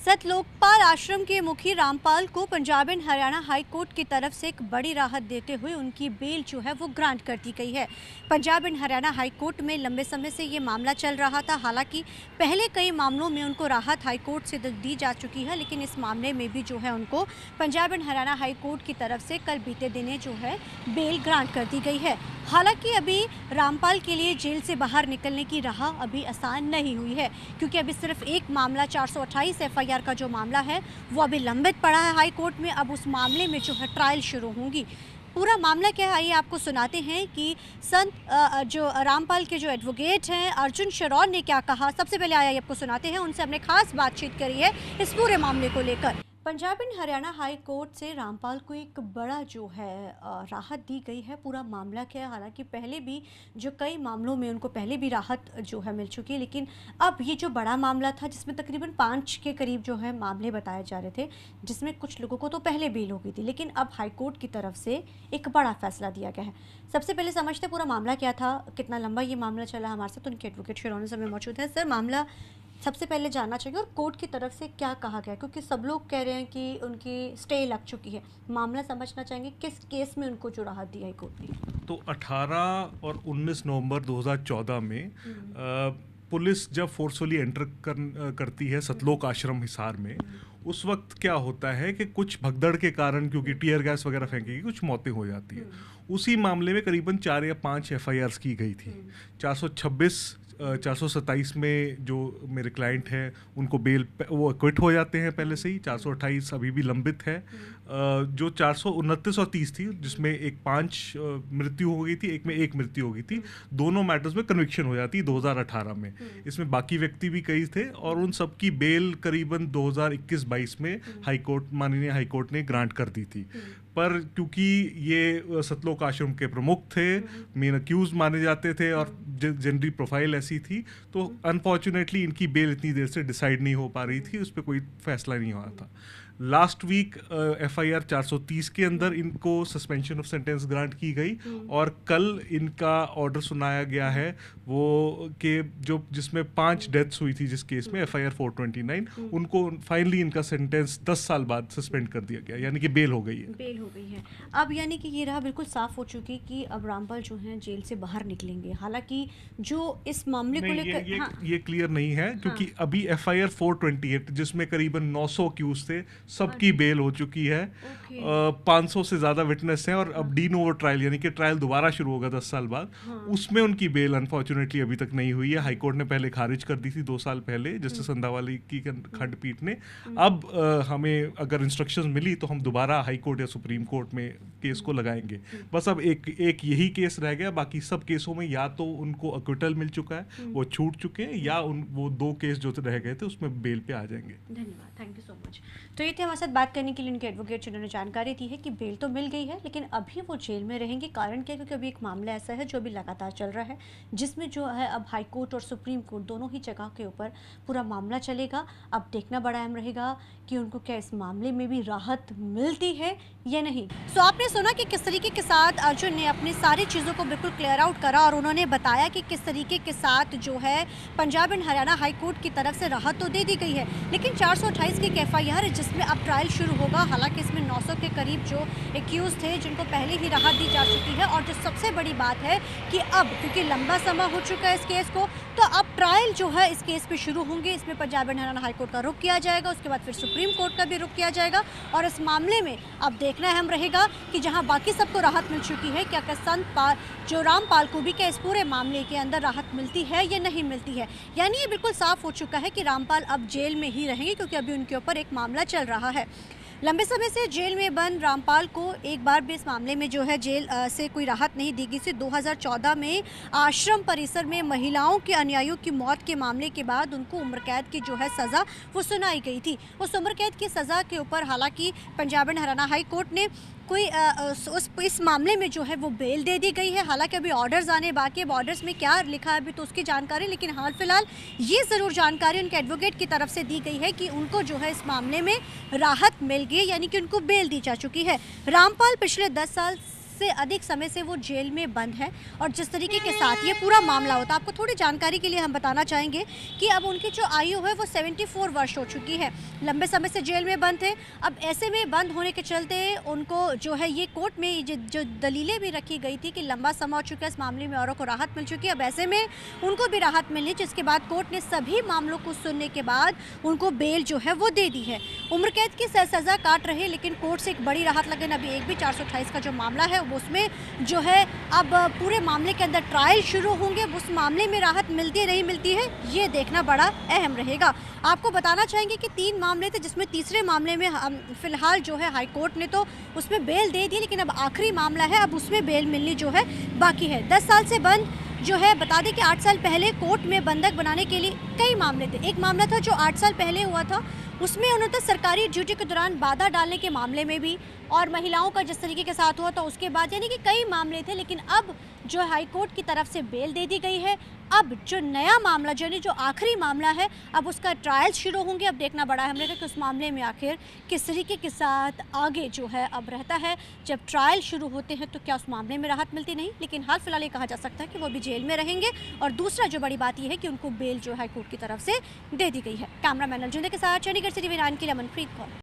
सतलोकपाल आश्रम के मुखी रामपाल को Punjab and Haryana high court की तरफ से एक बड़ी राहत देते हुए उनकी बेल जो है वो ग्रांट कर दी गई है। Punjab and Haryana high court में लंबे समय से ये मामला चल रहा था। हालांकि पहले कई मामलों में उनको राहत हाई कोर्ट से दी जा चुकी है, लेकिन इस मामले में भी जो है उनको Punjab and Haryana high court की तरफ से कल बीते दिने जो है बेल ग्रांट कर दी गई है। हालांकि अभी रामपाल के लिए जेल से बाहर निकलने की राह अभी आसान नहीं हुई है, क्योंकि अभी सिर्फ एक मामला 428 एफआईआर का जो मामला है वो अभी लंबित पड़ा है हाई कोर्ट में। अब उस मामले में जो है ट्रायल शुरू होंगी। पूरा मामला क्या है आइए आपको सुनाते हैं कि संत जो रामपाल के जो एडवोकेट हैं अर्जुन शरौन ने क्या कहा। सबसे पहले आइए आपको सुनाते हैं, उनसे हमने खास बातचीत करी है इस पूरे मामले को लेकर। Punjab and Haryana high court से रामपाल को एक बड़ा जो है राहत दी गई है। पूरा मामला क्या है, हालांकि पहले भी जो कई मामलों में उनको पहले भी राहत जो है मिल चुकी है, लेकिन अब ये जो बड़ा मामला था जिसमें तकरीबन 5 के करीब जो है मामले बताए जा रहे थे, जिसमें कुछ लोगों को तो पहले बेल हो गई थी, लेकिन अब हाई कोर्ट की तरफ से एक बड़ा फैसला दिया गया है। सबसे पहले समझते पूरा मामला क्या था, कितना लंबा ये मामला चला। हमारे साथ उनके एडवोकेट शरौन समय मौजूद है। सर, मामला सबसे पहले जानना चाहिए और कोर्ट की तरफ से क्या कहा गया, क्योंकि सब लोग कह रहे हैं कि उनकी स्टे लग चुकी है। मामला समझना चाहेंगे किस केस में उनको जो राहत दी है कोर्ट ने। तो 18 और 19 नवंबर 2014 में पुलिस जब फोर्सफुली एंटर करती है सतलोक आश्रम हिसार में, उस वक्त क्या होता है कि कुछ भगदड़ के कारण, क्योंकि टीयर गैस वगैरह फेंकेगी, कुछ मौतें हो जाती है। उसी मामले में करीबन 4 या 5 एफआईआर्स की गई थी। 426 427 में जो मेरे क्लाइंट हैं उनको बेल वो एक्विट हो जाते हैं पहले से ही। 428 अभी भी लंबित है। जो 429 और 30 थी, जिसमें एक 5 मृत्यु हो गई थी, एक में 1 मृत्यु हो गई थी, दोनों मैटर्स में कन्विक्शन हो जाती 2018 में। इसमें बाकी व्यक्ति भी कई थे और उन सब की बेल करीबन 2021-22 में माननीय हाई कोर्ट ने ग्रांट कर दी थी। पर क्योंकि ये सतलोक आश्रम के प्रमुख थे, मेन अक्यूज माने जाते थे और जनरली प्रोफाइल ऐसी थी, तो अनफॉर्चुनेटली इनकी बेल इतनी देर से डिसाइड नहीं हो पा रही थी, उस पर कोई फैसला नहीं हुआ था। लास्ट वीक एफआईआर 430 के अंदर इनको सस्पेंशन ऑफ सेंटेंस ग्रांट की गई और कल इनका ऑर्डर सुनाया गया है वो कि जिसमें 5 डेथ्स हुई थी जिस केस में एफआईआर 429, उनको फाइनली इनका सेंटेंस 10 साल बाद सस्पेंड कर दिया गया, यानी कि बेल हो गई है। अब यानी कि ये राह बिल्कुल साफ हो चुकी कि अब रामपाल जो हैं जेल से बाहर निकलेंगे। हालांकि जो इस मामले को लेकर ये क्लियर नहीं है, क्योंकि अभी एफआईआर 428 जिसमें करीबन 900 अक्यूज थे, सबकी बेल हो चुकी है। 500 से ज्यादा विटनेस हैं और अब डी नोवो ट्रायल, यानी कि ट्रायल दोबारा शुरू होगा 10 साल बाद, उसमें उनकी बेल अनफॉर्चुनेटली अभी तक नहीं हुई है। हाई कोर्ट ने पहले खारिज कर दी थी 2 साल पहले जस्टिस संधावाली की खंडपीठ ने। अब हमें अगर इंस्ट्रक्शंस मिली तो हम दोबारा हाई कोर्ट या सुप्रीम कोर्ट में केस को लगाएंगे। बस अब एक यही केस रह गया, बाकी सब केसों में या तो उनको अक्विटल मिल चुका है, वो छूट चुके हैं, या वो 2 केस जो रह गए थे उसमें बेल पे आ जाएंगे। धन्यवाद, थैंक यू सो मच। तो ये थे हमारे साथ बात करने के लिए उनके एडवोकेट, जिन्होंने जानकारी दी है कि बेल तो मिल गई है, लेकिन अभी वो जेल में रहेंगे। कारण क्या, क्योंकि अभी एक मामला ऐसा है जो अभी लगातार चल रहा है, जिसमें जो है अब हाई कोर्ट और सुप्रीम कोर्ट दोनों ही जगह के ऊपर पूरा मामला चलेगा। अब देखना बड़ा अहम रहेगा कि उनको क्या इस मामले में भी राहत मिलती है या नहीं। सो आपने सुना कि किस तरीके के साथ अर्जुन ने अपनी सारी चीज़ों को बिल्कुल क्लियर आउट करा और उन्होंने बताया कि किस तरीके के साथ जो है Punjab and Haryana high court की तरफ से राहत तो दे दी गई है, लेकिन 428 की एफआईआर है जिसमें अब ट्रायल शुरू होगा। हालांकि इसमें 900 के करीब जो एक्यूज थे जिनको पहले ही राहत दी जा चुकी है, और जो सबसे बड़ी बात है कि अब क्योंकि लंबा समय हो चुका है इस केस को, तो अब ट्रायल जो है इस केस पे शुरू होंगे। इसमें Punjab and Haryana high court का रुख किया जाएगा, उसके बाद फिर सुप्रीम कोर्ट का भी रुख किया जाएगा। और इस मामले में अब देखना अहम रहेगा कि जहां बाकी सबको राहत मिल चुकी है, क्या जो रामपाल को भी क्या इस पूरे मामले के अंदर राहत मिलती है या नहीं मिलती है। यानी ये बिल्कुल साफ हो चुका है कि रामपाल अब जेल में ही रहेंगे, क्योंकि अभी उनके ऊपर एक मामला चल रहा है। लंबे समय से जेल में बंद रामपाल को एक बार भी इस मामले में जो है जेल से कोई राहत नहीं दी गई थी। 2014 में आश्रम परिसर में महिलाओं के अनुयायियों की मौत के मामले के बाद उनको उम्र कैद की जो है सज़ा वो सुनाई गई थी। उस उम्र कैद की सज़ा के ऊपर हालांकि Punjab and Haryana high court ने कोई इस मामले में जो है वो बेल दे दी गई है। हालांकि अभी ऑर्डर्स आने बाकी है, ऑर्डर्स में क्या लिखा है अभी तो उसकी जानकारी, लेकिन हाल फिलहाल ये ज़रूर जानकारी उनके एडवोकेट की तरफ से दी गई है कि उनको जो है इस मामले में राहत मिल गई, यानी कि उनको बेल दी जा चुकी है। रामपाल पिछले 10 साल से अधिक समय से वो जेल में बंद है और जिस तरीके के साथ ये पूरा मामला होता है, आपको थोड़ी जानकारी के लिए हम बताना चाहेंगे कि अब उनकी जो आयु है वो 74 वर्ष हो चुकी है। लंबे समय से जेल में बंद थे। अब ऐसे में बंद होने के चलते उनको जो है ये कोर्ट में जो दलीलें भी रखी गई थी कि लंबा समय हो चुका है, इस मामले में औरों को राहत मिल चुकी है। अब ऐसे में उनको भी राहत मिली, जिसके बाद कोर्ट ने सभी मामलों को सुनने के बाद उनको बेल जो है वो दे दी है। उम्र कैद की सजा काट रहे, लेकिन कोर्ट से एक बड़ी राहत, लेकिन अभी एक भी 428 का जो मामला है उसमें जो है अब पूरे मामले के अंदर ट्रायल शुरू होंगे। उस मामले में राहत मिलती है नहीं मिलती है ये देखना बड़ा अहम रहेगा। आपको बताना चाहेंगे कि 3 मामले थे, जिसमें तीसरे मामले में फिलहाल जो है हाई कोर्ट ने तो उसमें बेल दे दी, लेकिन अब आखिरी मामला है, अब उसमें बेल मिलनी जो है बाकी है। 10 साल से बंद जो है, बता दें कि 8 साल पहले कोर्ट में बंधक बनाने के लिए कई मामले थे। एक मामला था जो 8 साल पहले हुआ था, उसमें उन्होंने सरकारी ड्यूटी के दौरान बाधा डालने के मामले में भी, और महिलाओं का जिस तरीके के साथ हुआ था उसके बाद, यानी कि कई मामले थे। लेकिन अब जो हाई कोर्ट की तरफ से बेल दे दी गई है। अब जो नया मामला यानी जो आखिरी मामला है, अब उसका ट्रायल शुरू होंगे। अब देखना बड़ा है कि उस मामले में आखिर किस तरीके के साथ आगे जो है अब रहता है। जब ट्रायल शुरू होते हैं तो क्या उस मामले में राहत मिलती नहीं, लेकिन हाल फिलहाल ये कहा जा सकता है कि वो भी जेल में रहेंगे। और दूसरा जो बड़ी बात यह है कि उनको बेल जो हाई कोर्ट की तरफ से दे दी गई है। कैमरामैन अर्जुन के साथ चंडीगढ़ से TV9 के लिए मनप्रीत कौर।